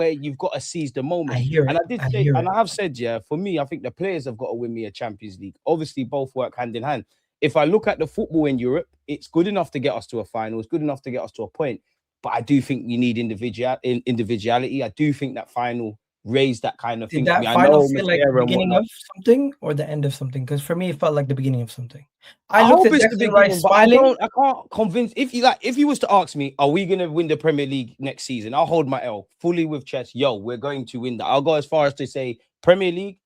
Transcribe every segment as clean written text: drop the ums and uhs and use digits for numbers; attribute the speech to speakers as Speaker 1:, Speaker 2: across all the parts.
Speaker 1: where you've got to seize the moment.
Speaker 2: I hear it.
Speaker 1: And I did say, and I have said, yeah, for me, I think the players have got to win me a Champions League. Obviously, both work hand in hand. If I look at the football in Europe, it's good enough to get us to a final. It's good enough to get us to a point. But I do think we need individuality. I do think that final raised that kind of
Speaker 2: Did
Speaker 1: thing.
Speaker 2: that final feel like the beginning of something or the end of something? Because for me, it felt like the beginning of something. I looked at Declan Rice smiling.
Speaker 1: I can't convince. If you was to ask me, are we going to win the Premier League next season? I'll hold my L fully with chest. Yo, we're going to win that. I'll go as far as to say Premier League,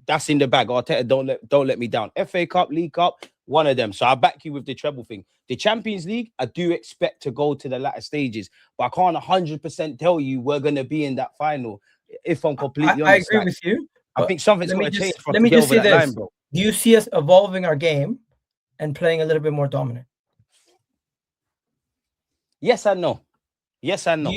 Speaker 1: that's in the bag. Arteta, don't let me down. FA Cup, League Cup, one of them. So I back you with the treble thing. The Champions League, I do expect to go to the latter stages, but I can't 100% tell you we're going to be in that final. If I'm completely honest,
Speaker 2: I agree with you.
Speaker 1: I think something's going to change for us
Speaker 2: let me
Speaker 1: to
Speaker 2: just
Speaker 1: get over
Speaker 2: say
Speaker 1: that
Speaker 2: this.
Speaker 1: line, bro.
Speaker 2: Do you see us evolving our game and playing a little bit more dominant?
Speaker 1: Yes and no. Yes and no.
Speaker 2: Do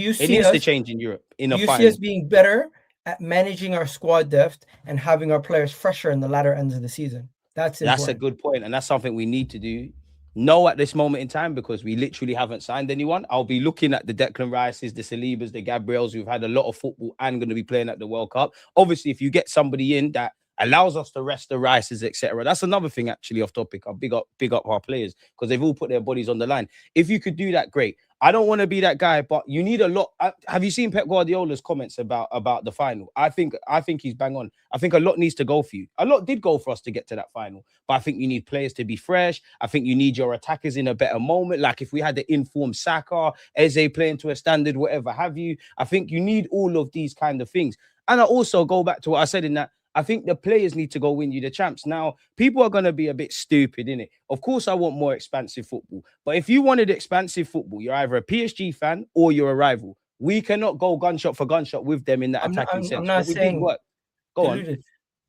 Speaker 2: you see
Speaker 1: it needs
Speaker 2: us,
Speaker 1: to change in Europe?
Speaker 2: Do you see us being better at managing our squad depth and having our players fresher in the latter ends of the season? That's
Speaker 1: a good point, and that's something we need to do. No, at this moment in time, because we literally haven't signed anyone. I'll be looking at the Declan Rices, the Salibas, the Gabriels, who've had a lot of football and going to be playing at the World Cup. Obviously, if you get somebody in that allows us to rest the Rices, etc., that's another thing actually off topic. I'll big up our players because they've all put their bodies on the line. If you could do that, great. I don't want to be that guy, but you need a lot. Have you seen Pep Guardiola's comments about the final? I think he's bang on. I think a lot needs to go for you. A lot did go for us to get to that final, but I think you need players to be fresh. I think you need your attackers in a better moment. Like if we had the informed Saka, Eze playing to a standard, whatever have you. I think you need all of these kind of things. And I also go back to what I said in that. I think the players need to go win you the champs. Now, people are going to be a bit stupid, innit? Of course, I want more expansive football. But if you wanted expansive football, you're either a PSG fan or you're a rival. We cannot go gunshot for gunshot with them in that attacking sense.
Speaker 2: I'm not saying
Speaker 1: work. Go on.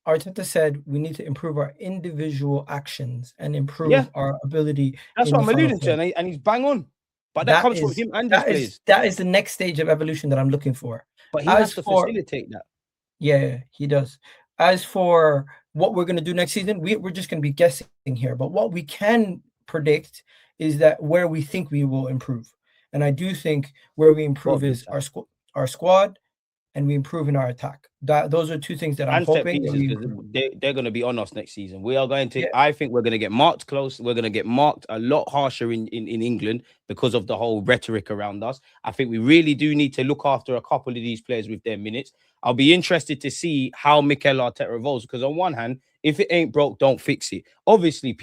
Speaker 2: Arteta said we need to improve our individual actions and improve our ability.
Speaker 1: That's what I'm alluding to, and he's bang on. But that comes from him and his players.
Speaker 2: That is the next stage of evolution that I'm looking for.
Speaker 1: But he has to facilitate that.
Speaker 2: Yeah, he does. As for what we're going to do next season, we're just going to be guessing here. But what we can predict is that where we think we will improve. And I do think where we improve is our squad and we improve in our attack. Those are two things that I'm hoping.
Speaker 1: They're going to be on us next season. We are going to, I think we're going to get marked close. We're going to get marked a lot harsher in England because of the whole rhetoric around us. I think we really do need to look after a couple of these players with their minutes. I'll be interested to see how Mikel Arteta evolves because on one hand, if it ain't broke, don't fix it. Obviously,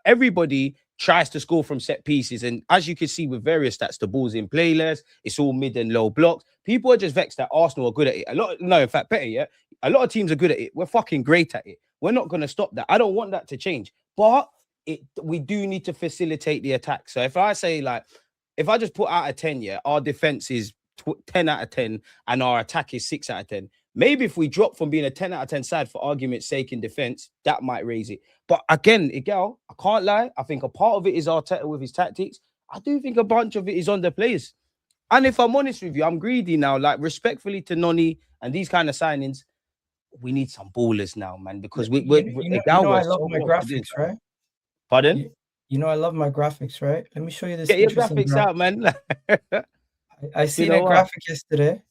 Speaker 1: everybody tries to score from set pieces. And as you can see with various stats, the ball's in play less, it's all mid and low blocks. People are just vexed that Arsenal are good at it. In fact, better yet, a lot of teams are good at it. We're fucking great at it. We're not going to stop that. I don't want that to change. But we do need to facilitate the attack. So if I say if I just put out of 10, our defense is 10 out of 10 and our attack is 6 out of 10. Maybe if we drop from being a 10 out of 10 side for argument's sake in defense, that might raise it. But again, Egal, I can't lie. I think a part of it is Arteta with his tactics. I do think a bunch of it is on the players. And if I'm honest with you, I'm greedy now. Like respectfully to Noni and these kind of signings, we need some ballers now, man. Because I
Speaker 2: love my graphics, right?
Speaker 1: Pardon?
Speaker 2: I love my graphics, right? Let me show you this.
Speaker 1: Get your graphics out, man.
Speaker 2: I seen a graphic yesterday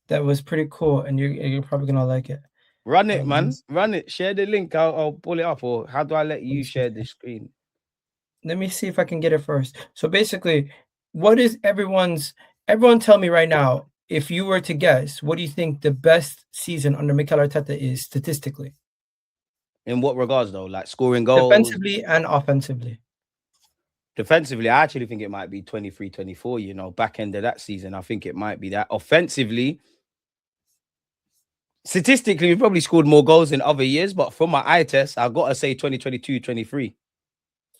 Speaker 2: that was pretty cool, and you're probably gonna like it.
Speaker 1: Run it, man. Run it. Share the link. I'll pull it up. Or how do I let you share the screen?
Speaker 2: Let me see if I can get it first. So basically, what is everyone tell me right now, if you were to guess, what do you think the best season under Mikel Arteta is statistically?
Speaker 1: In what regards, though? Like scoring goals?
Speaker 2: Defensively and offensively.
Speaker 1: Defensively, I actually think it might be 23-24, back end of that season. I think it might be that. Offensively, statistically, we probably scored more goals in other years, but from my eye test, I've got to say 2022-23.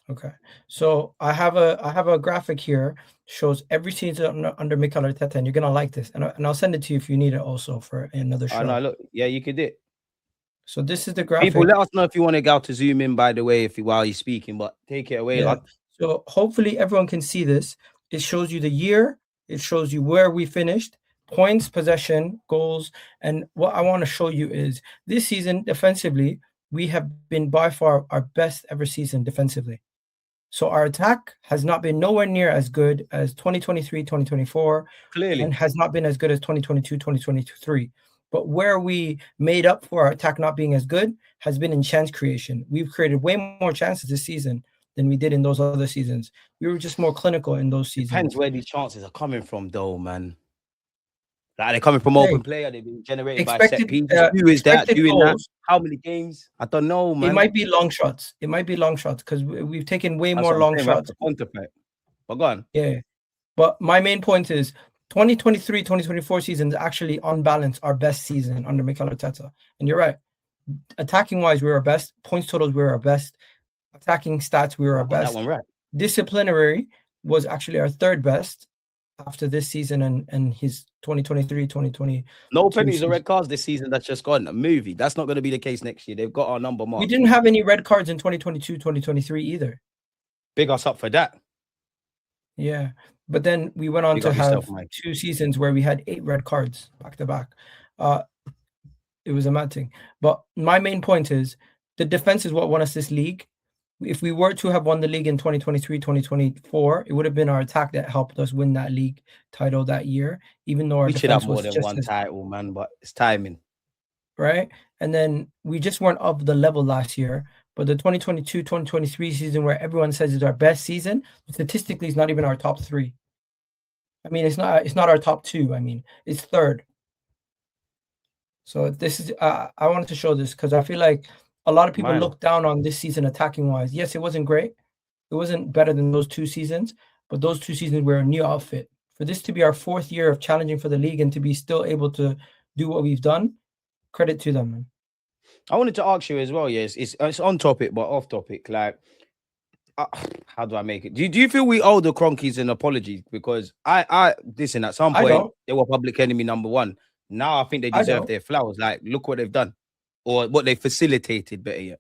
Speaker 2: Okay. So I have a graphic here, shows every season under Mikel Arteta, and you're going to like this. And I'll send it to you if you need it also for another show.
Speaker 1: No, look. Yeah, you could do it.
Speaker 2: So this is the graphic.
Speaker 1: People, let us know if you want to go to zoom in, by the way, while you're speaking, but take it away.
Speaker 2: Yeah. So hopefully everyone can see this. It shows you the year. It shows you where we finished, points, possession, goals. And what I want to show you is this season defensively, we have been by far our best ever season defensively. So our attack has not been nowhere near as good as 2023, 2024, and
Speaker 1: Clearly.
Speaker 2: has not been as good as 2022, 2023. But where we made up for our attack not being as good has been in chance creation. We've created way more chances this season than we did in those other seasons. We were just more clinical in those
Speaker 1: Depends
Speaker 2: seasons.
Speaker 1: where these chances are coming from, though, man. Like they're coming from
Speaker 2: Hey,
Speaker 1: open play. Are they being generated by set pieces? Who is that
Speaker 2: expected
Speaker 1: doing that?
Speaker 2: goals.
Speaker 1: How many games? I don't know,
Speaker 2: It
Speaker 1: man.
Speaker 2: might be long shots. It might be long shots because we've taken way
Speaker 1: That's what
Speaker 2: more
Speaker 1: I'm
Speaker 2: long
Speaker 1: saying. We have
Speaker 2: shots.
Speaker 1: to quantify it. But go on.
Speaker 2: Yeah. But my main point is 2023, 2024 season is actually on balance our best season under Mikel Arteta. And you're right. Attacking wise, we were our best. Points totals, we were our best. Attacking stats, we were
Speaker 1: I
Speaker 2: our
Speaker 1: got that
Speaker 2: best.
Speaker 1: one right.
Speaker 2: Disciplinary was actually our third best after this season and his 2023, 2020.
Speaker 1: No penalties or red cards this season. That's just gone. A movie. That's not going to be the case next year. They've got our number marked.
Speaker 2: We didn't have any red cards in 2022, 2023 either.
Speaker 1: Big us up for that.
Speaker 2: Yeah. But then we went on
Speaker 1: Big
Speaker 2: to
Speaker 1: up
Speaker 2: have
Speaker 1: yourself, Mike.
Speaker 2: 2 seasons where we had 8 red cards back to back. It was a mad thing. But my main point is the defense is what won us this league. If we were to have won the league in 2023, 2024, it would have been our attack that helped us win that league title that year, even though our
Speaker 1: We should
Speaker 2: defense
Speaker 1: have more
Speaker 2: was
Speaker 1: than
Speaker 2: just
Speaker 1: one
Speaker 2: as
Speaker 1: title, man. But it's timing.
Speaker 2: right. And then we just weren't up the level last year. But the 2022, 2023 season, where everyone says is our best season, statistically, is not even our top 3. I mean, it's not our top 2. I mean, it's third. So this is I wanted to show this because I feel like a lot of people look down on this season attacking wise. Yes, it wasn't great. It wasn't better than those 2 seasons, but those 2 seasons were a new outfit. For this to be our 4th year of challenging for the league and to be still able to do what we've done, credit to them, man.
Speaker 1: I wanted to ask you as well. Yes, it's on topic but off topic. Like, how do I make it? Do you feel we owe the Cronkies an apology? Because I listen. At some point, they were public enemy number 1. Now I think they deserve their flowers. Like, look what they've done, or what they facilitated. Better yet,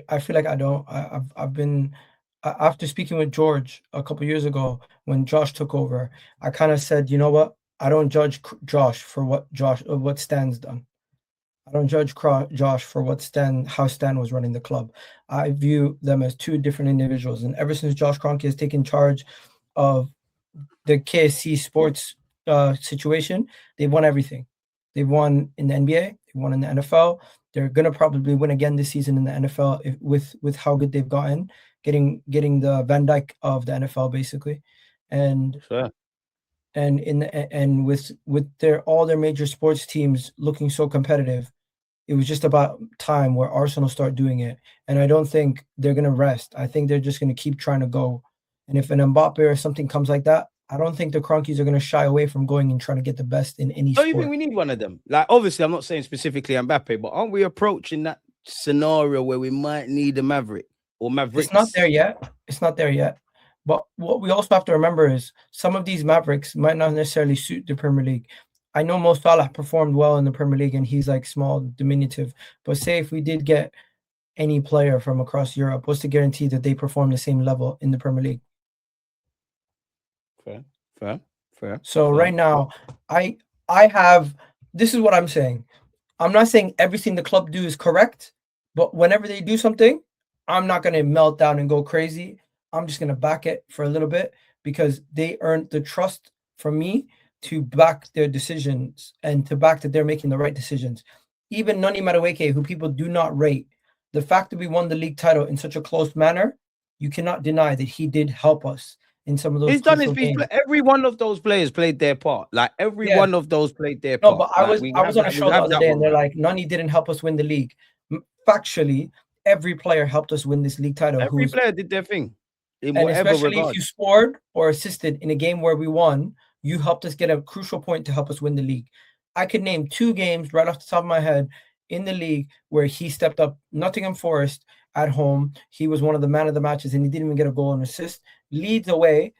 Speaker 2: I feel like I don't. I've been after speaking with George a couple years ago when Josh took over. I kind of said, you know what? I don't judge Josh for what Stan's done. I don't judge Josh for how Stan was running the club. I view them as 2 different individuals. And ever since Josh Kroenke has taken charge of the KSC sports situation, they've won everything. They've won in the NBA. They won in the NFL. They're gonna probably win again this season in the NFL with how good they've gotten, getting the Van Dijk of the NFL basically, and
Speaker 1: sure.
Speaker 2: and with all their major sports teams looking so competitive, it was just about time where Arsenal start doing it. And I don't think they're gonna rest. I think they're just gonna keep trying to go. And if an Mbappe or something comes like that, I don't think the Cronkies are going to shy away from going and trying to get the best in any sport.
Speaker 1: Do you think we need one of them? Like, obviously, I'm not saying specifically Mbappe, but aren't we approaching that scenario where we might need a Maverick or Mavericks?
Speaker 2: It's not there yet. But what we also have to remember is some of these Mavericks might not necessarily suit the Premier League. I know Mo Salah performed well in the Premier League and he's like small, diminutive. But say if we did get any player from across Europe, what's the guarantee that they perform the same level in the Premier League?
Speaker 1: Fair.
Speaker 2: So right now, I have, this is what I'm saying. I'm not saying everything the club do is correct, but whenever they do something, I'm not going to melt down and go crazy. I'm just going to back it for a little bit because they earned the trust from me to back their decisions and to back that they're making the right decisions. Even Noni Madueke, who people do not rate, the fact that we won the league title in such a close manner, you cannot deny that he did help us in some of those.
Speaker 1: He's done his piece. Every one of those players played their part. Like every one of those played their part.
Speaker 2: No, but I was on a show the other day and they're like, Noni didn't help us win the league. Factually, every player helped us win this league title.
Speaker 1: Every player did their thing.
Speaker 2: And especially if you scored or assisted in a game where we won, you helped us get a crucial point to help us win the league. I could name 2 games right off the top of my head in the league where he stepped up. Nottingham Forest at home, he was one of the man of the matches and he didn't even get a goal and assist. Leeds away,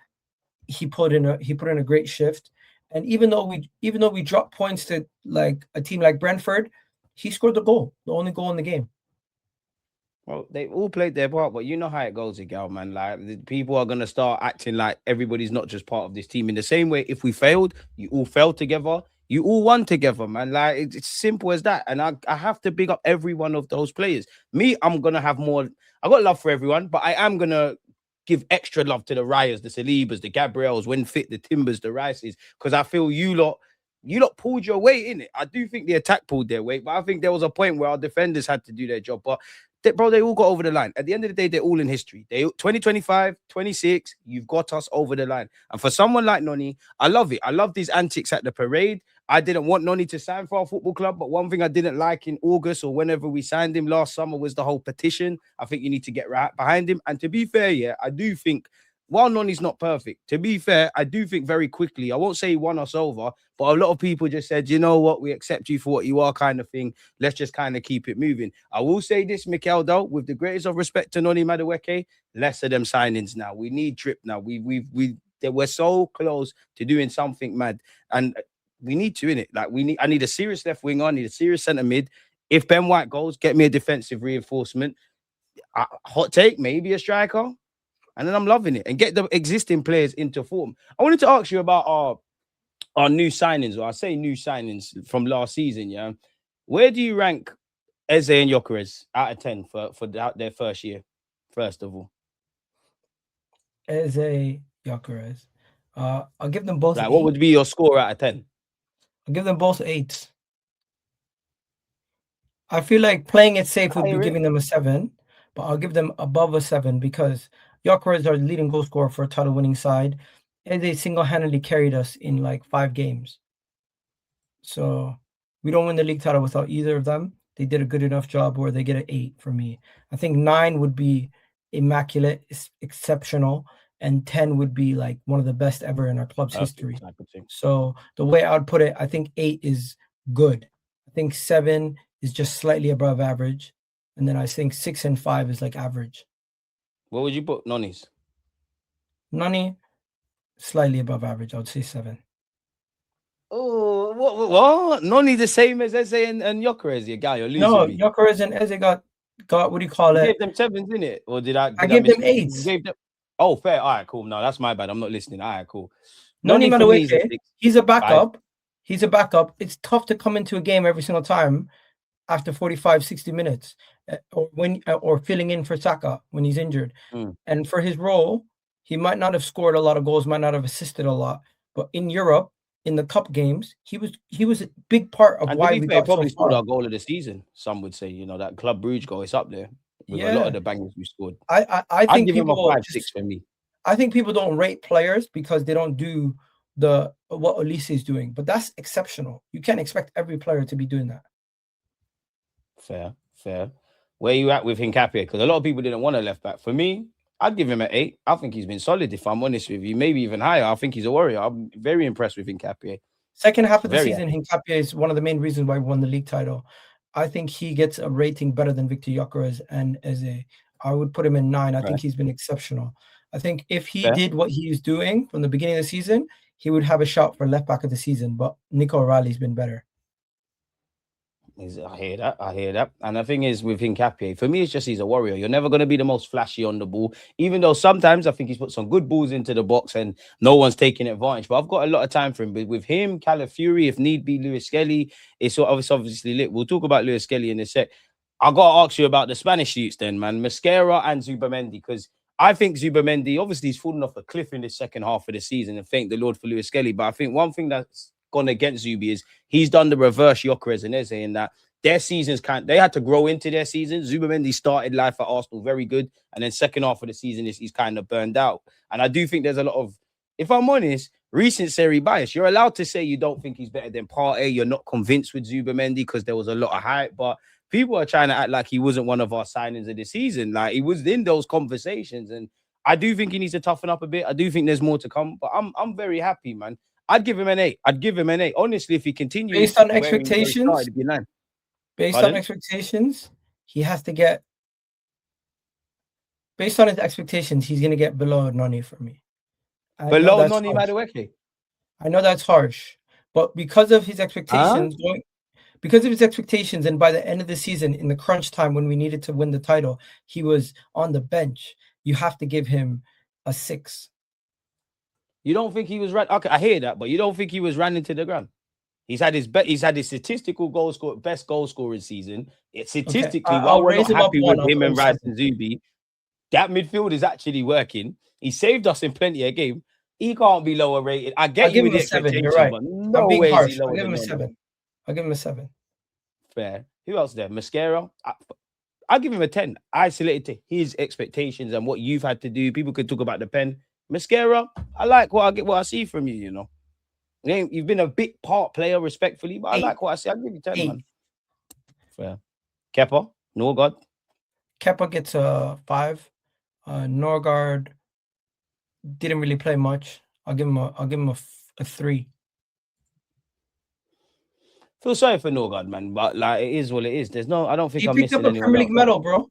Speaker 2: he put in a great shift. And even though we dropped points to like a team like Brentford, he scored the only goal in the game.
Speaker 1: Well, they all played their part, but you know how it goes, Egal, man. Like, people are gonna start acting like everybody's not just part of this team. In the same way, if we failed, you all fell together. You all won together, man. Like it's simple as that. And I have to big up every one of those players. Me, I'm gonna have more. I got love for everyone, but I am gonna give extra love to the Ryers, the Salibas, the Gabriels, when fit, the Timbers, the Rices, because I feel you lot pulled your weight in it. I do think the attack pulled their weight, but I think there was a point where our defenders had to do their job. But bro, they all got over the line. At the end of the day, they're all in history. 2025, 26, you've got us over the line. And for someone like Noni, I love it. I love these antics at the parade. I didn't want Noni to sign for our football club, but one thing I didn't like in August or whenever we signed him last summer was the whole petition. I think you need to get right behind him. And to be fair, yeah, I do think while Noni's not perfect, to be fair, I do think very quickly, I won't say he won us over, but a lot of people just said, you know what, we accept you for what you are kind of thing. Let's just kind of keep it moving. I will say this, Mikel, though, with the greatest of respect to Noni Madueke, less of them signings now. We need Trip now. We're so close to doing something mad. And we need to, innit? Like, I need a serious left winger, I need a serious centre mid. If Ben White goes, get me a defensive reinforcement. Hot take, maybe a striker. And then I'm loving it. And get the existing players into form. I wanted to ask you about our new signings, or I say new signings from last season, yeah? Where do you rank Eze and Gyökeres out of 10 for their first year, first of all?
Speaker 2: Eze, Gyökeres. I'll give them both
Speaker 1: like, 8. What would be your score out of 10?
Speaker 2: I'll give them both 8s. I feel like playing it safe would be giving them a 7, but I'll give them above a 7 because Gyökeres is our leading goal scorer for a title-winning side. And they single-handedly carried us in like 5 games. So we don't win the league title without either of them. They did a good enough job where they get an 8 for me. I think 9 would be immaculate, exceptional, and 10 would be like one of the best ever in our club's history. So the way I would put it, I think 8 is good. I think 7 is just slightly above average. And then I think 6 and 5 is like average.
Speaker 1: What would you put Noni's?
Speaker 2: Noni, slightly above average. I would say 7.
Speaker 1: Oh, what? Noni the same as Eze and Gyökeres, you guy. You're losing me.
Speaker 2: No, Gyökeres and Eze got what do you call it?
Speaker 1: You gave them 7s, didn't it? Or did I
Speaker 2: gave them 8s.
Speaker 1: Oh, fair. All right, cool. No, that's my bad. I'm not listening. All right, cool.
Speaker 2: Noni Madueke, he's a backup. He's a backup. It's tough to come into a game every single time after 45, 60 minutes or filling in for Saka when he's injured. And for his role, he might not have scored a lot of goals, might not have assisted a lot. But in Europe, in the cup games, he was a big part of why we got
Speaker 1: probably
Speaker 2: so
Speaker 1: scored
Speaker 2: far.
Speaker 1: Our goal of the season. Some would say, that Club Brugge goal is up there with a lot of the bangers we scored.
Speaker 2: I think
Speaker 1: I'd give him a 5-6 for me.
Speaker 2: I think people don't rate players because they don't do what Olise is doing, but that's exceptional. You can't expect every player to be doing that.
Speaker 1: Fair. Where you at with Hincapié? Because a lot of people didn't want a left back. For me, I'd give him an 8. I think he's been solid, if I'm honest with you. Maybe even higher. I think he's a warrior. I'm very impressed with Hincapié.
Speaker 2: Second half of the season, Hincapié is one of the main reasons why we won the league title. I think he gets a rating better than Victor Gyökeres and Eze. I would put him in 9. I think he's been exceptional. I think if he did what he was doing from the beginning of the season, he would have a shout for left back of the season. But Nico O'Reilly's been better.
Speaker 1: I hear that. And the thing is with Hincapié, for me, it's just he's a warrior. You're never going to be the most flashy on the ball, even though sometimes I think he's put some good balls into the box and no one's taking advantage. But I've got a lot of time for him. But with him, Calafiori, if need be, Lewis Skelly, it's obviously lit. We'll talk about Lewis Skelly in a sec. I got to ask you about the Spanish shoots then, man. Mosquera and Zubamendi, because I think Zubamendi, obviously, he's fallen off a cliff in the second half of the season, and thank the Lord for Lewis Skelly. But I think one thing that's gone against Zubi is he's done the reverse Gyökeres and Eze in that their seasons they had to grow into their season. Zubamendi started life at Arsenal very good, and then second half of the season he's kind of burned out. And I do think there's a lot of, if I'm honest, recency bias. You're allowed to say you don't think he's better than Partey. You're not convinced with Zubamendi because there was a lot of hype, but people are trying to act like he wasn't one of our signings of the season. Like, he was in those conversations, and I do think he needs to toughen up a bit. I do think there's more to come, but I'm very happy, man. I'd give him an 8. Honestly, if he continues
Speaker 2: based on expectations, on expectations, he has to get. Based on his expectations, he's going to get below Noni for me.
Speaker 1: Below Noni Madueke?
Speaker 2: I know that's harsh, but because of his expectations, and by the end of the season, in the crunch time when we needed to win the title, he was on the bench. You have to give him a 6.
Speaker 1: You don't think he was right? Okay, I hear that, but you don't think he was ran into the ground? He's had his statistical best goal scoring season.
Speaker 2: Okay,
Speaker 1: Statistically, while
Speaker 2: I'll
Speaker 1: we're
Speaker 2: raise
Speaker 1: not
Speaker 2: him up
Speaker 1: happy
Speaker 2: one.
Speaker 1: with
Speaker 2: I'll
Speaker 1: him
Speaker 2: put him
Speaker 1: and Rice
Speaker 2: 7.
Speaker 1: and Zubi, that midfield is actually working. He saved us in plenty of games. He can't be lower rated. I
Speaker 2: I'll
Speaker 1: get you
Speaker 2: give
Speaker 1: with
Speaker 2: him a
Speaker 1: the
Speaker 2: 7. You're
Speaker 1: expectations,
Speaker 2: right.
Speaker 1: but
Speaker 2: I'm
Speaker 1: no
Speaker 2: being
Speaker 1: way is he
Speaker 2: harsh. I'll
Speaker 1: lower
Speaker 2: give
Speaker 1: than
Speaker 2: him a
Speaker 1: Nono.
Speaker 2: 7. I'll give him a 7.
Speaker 1: Fair. Who else there? Mascara. I'll give him a 10. Isolated to his expectations and what you've had to do. People could talk about the pen. Mascara, I like what I see from you, you know. You've been a big part player, respectfully, but I
Speaker 2: 8.
Speaker 1: like what I see. I'll give you 10,
Speaker 2: 8.
Speaker 1: man. Fair. Kepa, no God.
Speaker 2: Kepa gets a 5. Norgard didn't really play much. I'll give him a 3.
Speaker 1: Feel sorry for Norgard, man, but like it is what it is. I don't think
Speaker 2: He
Speaker 1: I'm
Speaker 2: picked
Speaker 1: missing
Speaker 2: up a
Speaker 1: anyone
Speaker 2: Premier League
Speaker 1: else.
Speaker 2: medal, bro.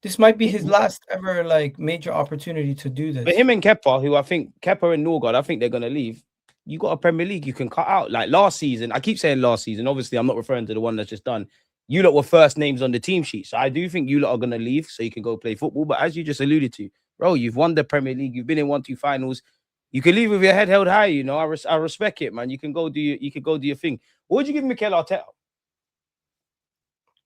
Speaker 2: This might be his last ever like major opportunity to do this.
Speaker 1: But him and Kepa, who I think Kepa and Norgard, I think they're gonna leave. You got a Premier League you can cut out. Like last season, I keep saying last season. Obviously, I'm not referring to the one that's just done. You lot were first names on the team sheet, so I do think you lot are gonna leave so you can go play football. But as you just alluded to, bro, you've won the Premier League. You've been in 1-2 finals. You can leave with your head held high. You know, I respect it, man. You can go do your thing. What would you give Mikel Arteta?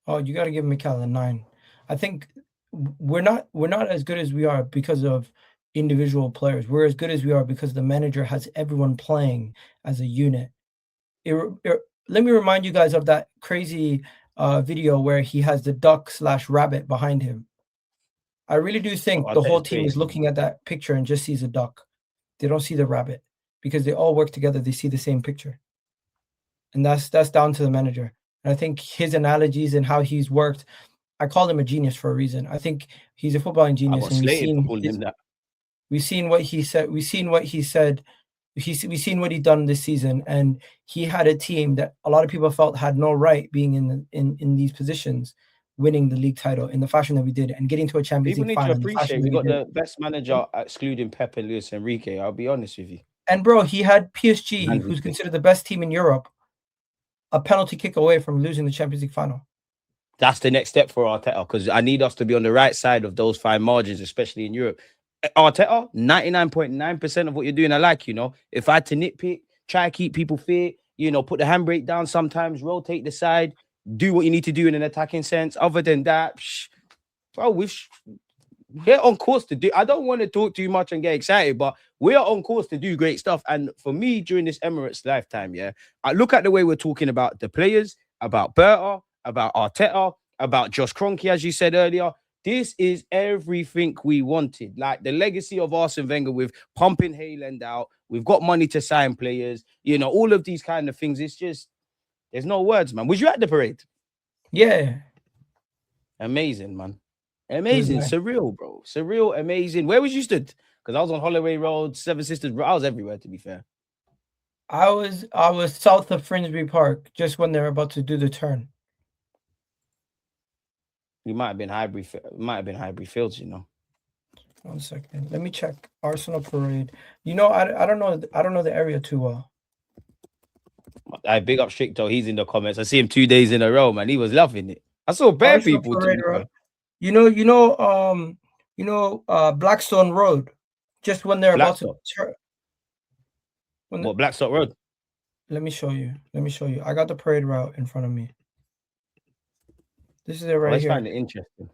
Speaker 2: Oh, you got to give Mikel a 9. I think we're not as good as we are because of individual players. We're as good as we are because the manager has everyone playing as a unit. Let me remind you guys of that crazy video where he has the duck/rabbit behind him. I really do think the whole team is looking at that picture and just sees a duck. They don't see the rabbit because they all work together. They see the same picture. And that's down to the manager. And I think his analogies and how he's worked, I call him a genius for a reason. I think he's a footballing genius, and we've seen what he said. We've seen what he said. We've seen what he done this season, and he had a team that a lot of people felt had no right being in these positions, winning the league title in the fashion that we did, and getting to a Champions League final.
Speaker 1: People need to appreciate we got the best manager, excluding Pep and Luis Enrique. I'll be honest with you.
Speaker 2: And bro, he had PSG, who's considered the best team in Europe, a penalty kick away from losing the Champions League final.
Speaker 1: That's the next step for Arteta, because I need us to be on the right side of those fine margins, especially in Europe. Arteta, 99.9% of what you're doing, I like, you know. If I had to nitpick, try to keep people fit, you know, put the handbrake down sometimes, rotate the side, do what you need to do in an attacking sense. Other than that, bro, we're on course to do. I don't want to talk too much and get excited, but we are on course to do great stuff. And for me, during this Emirates lifetime, yeah, I look at the way we're talking about the players, about Berta, about Arteta, about Josh Kroenke, as you said earlier. This is everything we wanted. Like the legacy of Arsene Wenger with pumping Haaland out. We've got money to sign players. You know, all of these kind of things. It's just, there's no words, man. Was you at the parade?
Speaker 2: Yeah.
Speaker 1: Amazing, man. Amazing. Nice. Surreal, bro. Surreal, amazing. Where was you stood? Because I was on Holloway Road, Seven Sisters. I was everywhere, to be fair.
Speaker 2: I was south of Finsbury Park, just when they were about to do the turn.
Speaker 1: You might have been Highbury Fields, you know.
Speaker 2: 1 second. Let me check. Arsenal parade. You know, I don't know the area too well.
Speaker 1: I big up Stricto. He's in the comments. I see him 2 days in a row, man. He was loving it. I saw bare
Speaker 2: Arsenal
Speaker 1: people.
Speaker 2: You know, Blackstone Road. Just when they're about to turn.
Speaker 1: What, Blackstock Road?
Speaker 2: Let me show you. I got the parade route in front of me. This is it right here.
Speaker 1: I find it interesting.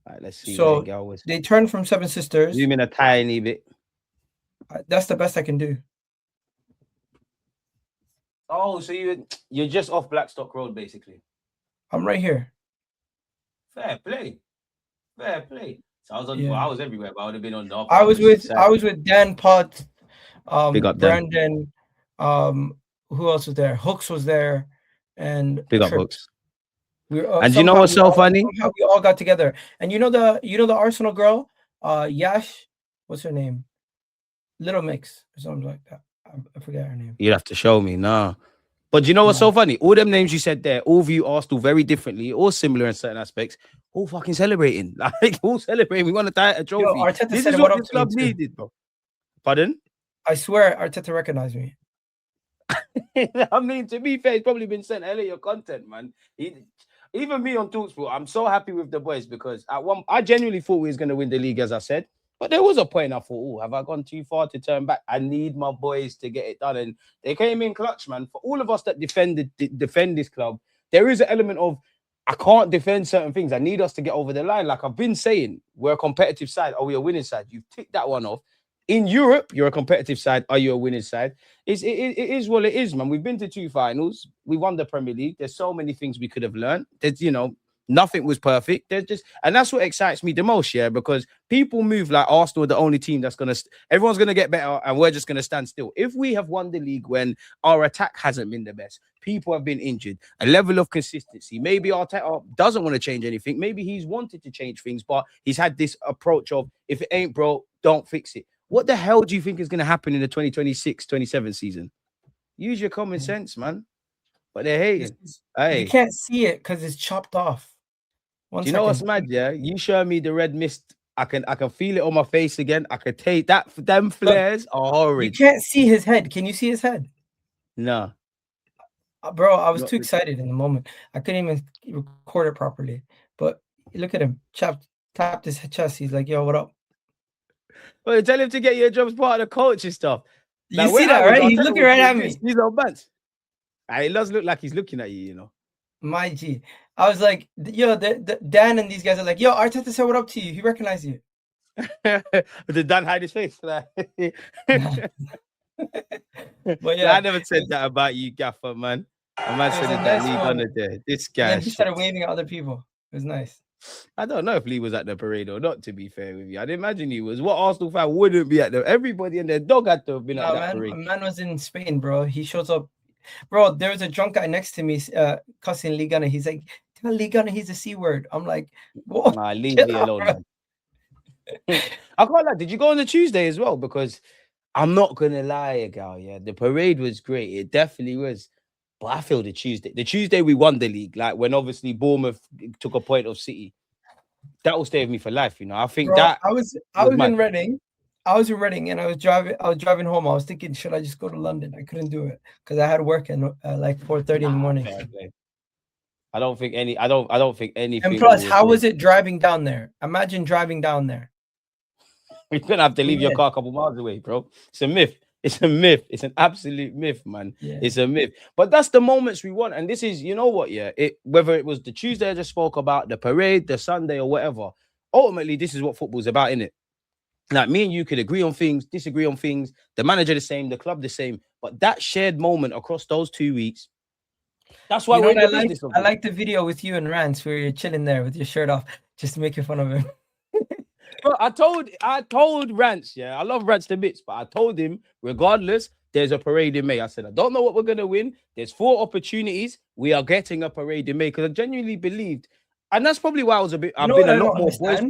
Speaker 1: All right, let's see.
Speaker 2: So they turn from Seven Sisters.
Speaker 1: Zoom in a tiny bit.
Speaker 2: That's the best I can do.
Speaker 1: Oh, so you're just off Blackstock Road, basically.
Speaker 2: I'm right here.
Speaker 1: Fair play. So I was on. Yeah. Well, I was everywhere, but I would have been on the.
Speaker 2: I was with Dan Potts,
Speaker 1: Big up
Speaker 2: Brandon. Who else was there? Hooks was there, and
Speaker 1: Big up Hooks.
Speaker 2: And
Speaker 1: you know what's so funny?
Speaker 2: How we all got together. And you know the Arsenal girl, Yash, what's her name? Little Mix or something like that. I forget her name.
Speaker 1: You'd have to show me, nah. But you know what's so funny? All them names you said there, all view Arsenal very differently, all similar in certain aspects, all fucking celebrating. Like, all celebrating. We want a trophy.
Speaker 2: Yo, Arteta
Speaker 1: this
Speaker 2: said
Speaker 1: is what this club needed, bro. Pardon?
Speaker 2: I swear Arteta recognized me.
Speaker 1: I mean, to be fair, he's probably been sent hell of your content, man. Even me on TalkSport, I'm so happy with the boys because I genuinely thought we was going to win the league, as I said. But there was a point I thought, oh, have I gone too far to turn back? I need my boys to get it done. And they came in clutch, man. For all of us that defend this club, there is an element of, I can't defend certain things. I need us to get over the line. Like I've been saying, we're a competitive side. Are we a winning side? You've ticked that one off. In Europe, you're a competitive side. Are you a winning side? It is what it is, man. We've been to 2 finals. We won the Premier League. There's so many things we could have learned. There's, nothing was perfect. And that's what excites me the most, yeah, because people move like Arsenal are the only team that's everyone's going to get better and we're just going to stand still. If we have won the league when our attack hasn't been the best, people have been injured, a level of consistency, maybe Arteta doesn't want to change anything. Maybe he's wanted to change things, but he's had this approach of, if it ain't broke, don't fix it. What the hell do you think is going to happen in the 2026-27 season? Use your common sense, man. But they're hating. Hey.
Speaker 2: You can't see it because it's chopped off.
Speaker 1: Do you know what's mad? Yeah, you show me the red mist. I can feel it on my face again. I can take that. Them flares are horrid.
Speaker 2: You can't see his head. Can you see his head?
Speaker 1: No,
Speaker 2: bro. I was too excited in the moment. I couldn't even record it properly. But look at him. Tapped his chest. He's like, "Yo, what up?"
Speaker 1: Well, tell him to get your job as part of the coaching stuff.
Speaker 2: You see that, right? He's looking right at me.
Speaker 1: He's on bench. It does look like he's looking at you,
Speaker 2: My G. I was like, yo, Dan and these guys are like, yo, Arteta said what up to you. He recognized you.
Speaker 1: Did Dan hide his face for that?
Speaker 2: But yeah,
Speaker 1: I never said that about you, Gaffer, man. A man said that Lee Gunner there. This guy.
Speaker 2: And he started waving at other people. It was nice.
Speaker 1: I don't know if Lee was at the parade or not, to be fair with you. I'd imagine he was. What Arsenal fan wouldn't be at them? Everybody and their dog had to have been at that parade.
Speaker 2: Man was in Spain, bro. He shows up. Bro, there was a drunk guy next to me cussing Lee Gunner. He's like, tell Lee Gunner he's a C word. I'm like, what?
Speaker 1: Nah, leave me alone, man. I can't lie. Did you go on the Tuesday as well? Because I'm not going to lie, Egal, yeah. The parade was great. It definitely was. But I feel the Tuesday we won the league, like when obviously Bournemouth took a point of City, that will stay with me for life, I think, bro, that
Speaker 2: I was in Reading. I was in Reading and I was driving home. I was thinking, should I just go to London? I couldn't do it because I had work at like 4:30 in the morning.
Speaker 1: I don't think anything.
Speaker 2: And plus, how was it driving down there? Imagine driving down there.
Speaker 1: You're gonna have to leave your car a couple miles away, bro. It's a myth. It's a myth. It's an absolute myth, man. Yeah. It's a myth. But that's the moments we want. And this is, you know what, yeah? Whether it was the Tuesday I just spoke about, the parade, the Sunday or whatever, ultimately, this is what football's about, innit? Like, me and you could agree on things, disagree on things, the manager the same, the club the same. But that shared moment across those 2 weeks, that's why we're in the business of it.
Speaker 2: I like the video with you and Rance where you're chilling there with your shirt off, just making fun of him.
Speaker 1: Bro, I told Rance, yeah, I love Rance to bits, but I told him, regardless, there's a parade in May. I said, I don't know what we're going to win. There's 4 opportunities. We are getting a parade in May because I genuinely believed. And that's probably why I've been a lot more boys.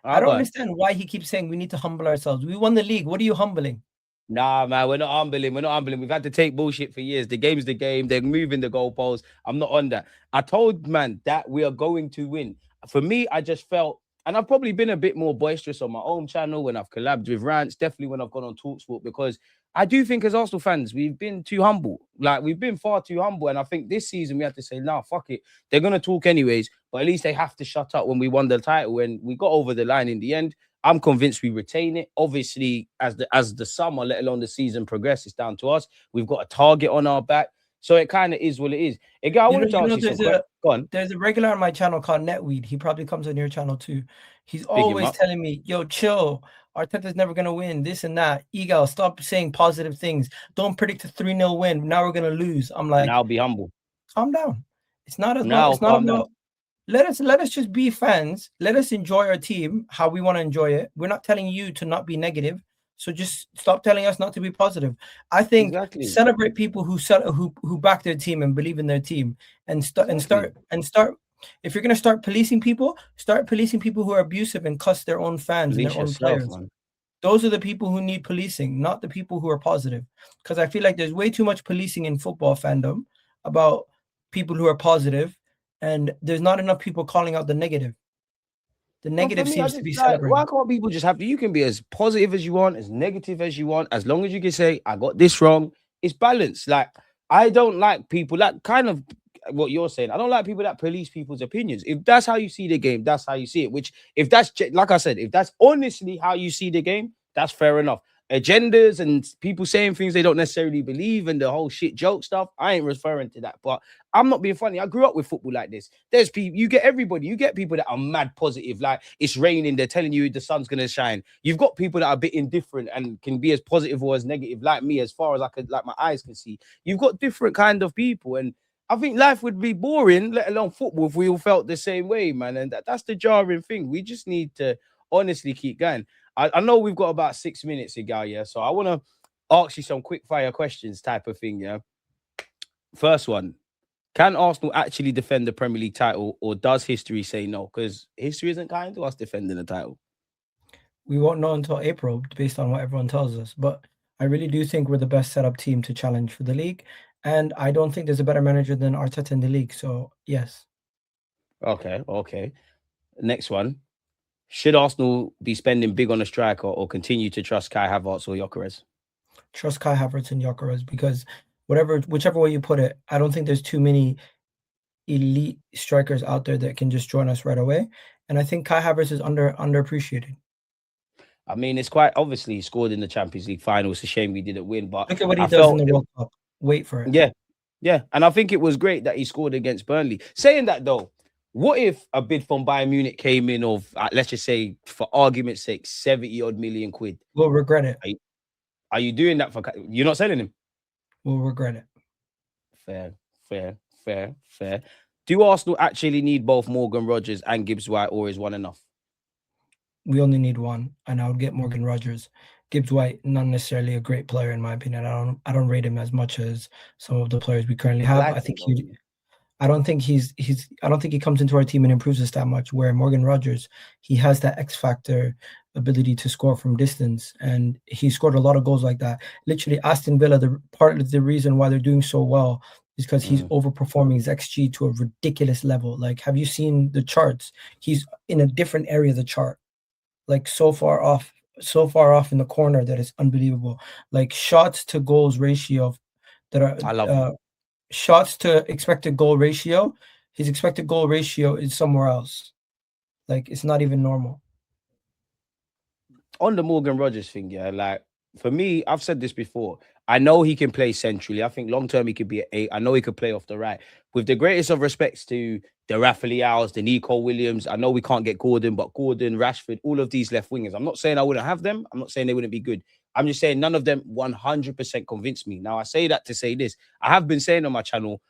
Speaker 2: I don't understand why he keeps saying we need to humble ourselves. We won the league. What are you humbling?
Speaker 1: Nah, man, we're not humbling. We've had to take bullshit for years. The game's the game. They're moving the goalposts. I'm not on that. I told, man, that we are going to win. For me, I just felt, and I've probably been a bit more boisterous on my own channel when I've collabed with Rants, definitely when I've gone on TalkSport, because I do think as Arsenal fans, we've been too humble. Like, we've been far too humble. And I think this season we have to say, nah, fuck it. They're going to talk anyways, but at least they have to shut up when we won the title. When we got over the line in the end, I'm convinced we retain it. Obviously, as the summer, let alone the season progresses, down to us. We've got a target on our back. So it kind of is what it is. Egal, I want to ask you something. Go on.
Speaker 2: There's a regular on my channel called Netweed. He probably comes on your channel too. He's always telling me, yo, chill. Arteta's never going to win, this and that. Egal, stop saying positive things. Don't predict a 3-0 win. Now we're going to lose. I'm like,
Speaker 1: now be humble.
Speaker 2: Calm down. It's not about. Let us just be fans. Let us enjoy our team how we want to enjoy it. We're not telling you to not be negative. So just stop telling us not to be positive. I think celebrate people who back their team and believe in their team, and start. If you're gonna start policing people, start policing people who are abusive and cuss their own fans and their own players. Man. Those are the people who need policing, not the people who are positive. Because I feel like there's way too much policing in football fandom about people who are positive, and there's not enough people calling out the negative. The negative seems to be celebrated.
Speaker 1: Why can't people just have? You can be as positive as you want, as negative as you want, as long as you can say, I got this wrong. It's balanced. Like, I don't like people that kind of what you're saying. I don't like people that police people's opinions. If that's how you see the game, that's how you see it. Which, if that's like I said, if that's honestly how you see the game, that's fair enough. Agendas and people saying things they don't necessarily believe and the whole shit joke stuff, I ain't referring to that. But I'm not being funny. I grew up with football like this. There's people, you get everybody, you get people that are mad positive, like it's raining, they're telling you the sun's gonna shine. You've got people that are a bit indifferent and can be as positive or as negative, like me, as far as I could, like my eyes can see. You've got different kind of people, and I think life would be boring, let alone football, if we all felt the same way, man. And that's the jarring thing. We just need to honestly keep going. I know we've got about 6 minutes, Egal, yeah. So I want to ask you some quick fire questions type of thing, yeah. First one, can Arsenal actually defend the Premier League title, or does history say no? Because history isn't kind to us defending the title.
Speaker 2: We won't know until April, based on what everyone tells us. But I really do think we're the best set up team to challenge for the league. And I don't think there's a better manager than Arteta in the league. So, yes.
Speaker 1: Okay. Next one. Should Arsenal be spending big on a striker or continue to trust Kai Havertz or Gyökeres?
Speaker 2: Trust Kai Havertz and Gyökeres, because whichever way you put it, I don't think there's too many elite strikers out there that can just join us right away. And I think Kai Havertz is underappreciated.
Speaker 1: I mean, it's quite obviously he scored in the Champions League final. It's a shame we didn't win, but
Speaker 2: look at what he does in the World Cup. Wait for it.
Speaker 1: Yeah. And I think it was great that he scored against Burnley. Saying that though, what if a bid from Bayern Munich came in of, let's just say, for argument's sake, 70-odd million quid?
Speaker 2: We'll regret it.
Speaker 1: Are you doing that for... You're not selling him?
Speaker 2: We'll regret it.
Speaker 1: Fair. Do Arsenal actually need both Morgan Rogers and Gibbs-White, or is one enough?
Speaker 2: We only need one, and I would get Morgan Rogers. Gibbs-White, not necessarily a great player in my opinion. I don't rate him as much as some of the players we currently have. I don't think he comes into our team and improves us that much. Where Morgan Rogers, he has that X factor ability to score from distance, and he scored a lot of goals like that. Literally, Aston Villa, part of the reason why they're doing so well is because he's overperforming his XG to a ridiculous level. Like, have you seen the charts? He's in a different area of the chart, like so far off in the corner that is unbelievable. Like shots to goals ratio
Speaker 1: I love
Speaker 2: shots to expected goal ratio, his expected goal ratio is somewhere else. Like, it's not even normal.
Speaker 1: On the Morgan Rogers thing, yeah, like, for me, I've said this before. I know he can play centrally. I think long-term he could be an 8. I know he could play off the right. With the greatest of respects to the Rafaeliaos, the Nico Williams, I know we can't get Gordon, but Gordon, Rashford, all of these left wingers. I'm not saying I wouldn't have them. I'm not saying they wouldn't be good. I'm just saying none of them 100% convinced me. Now, I say that to say this. I have been saying on my channel,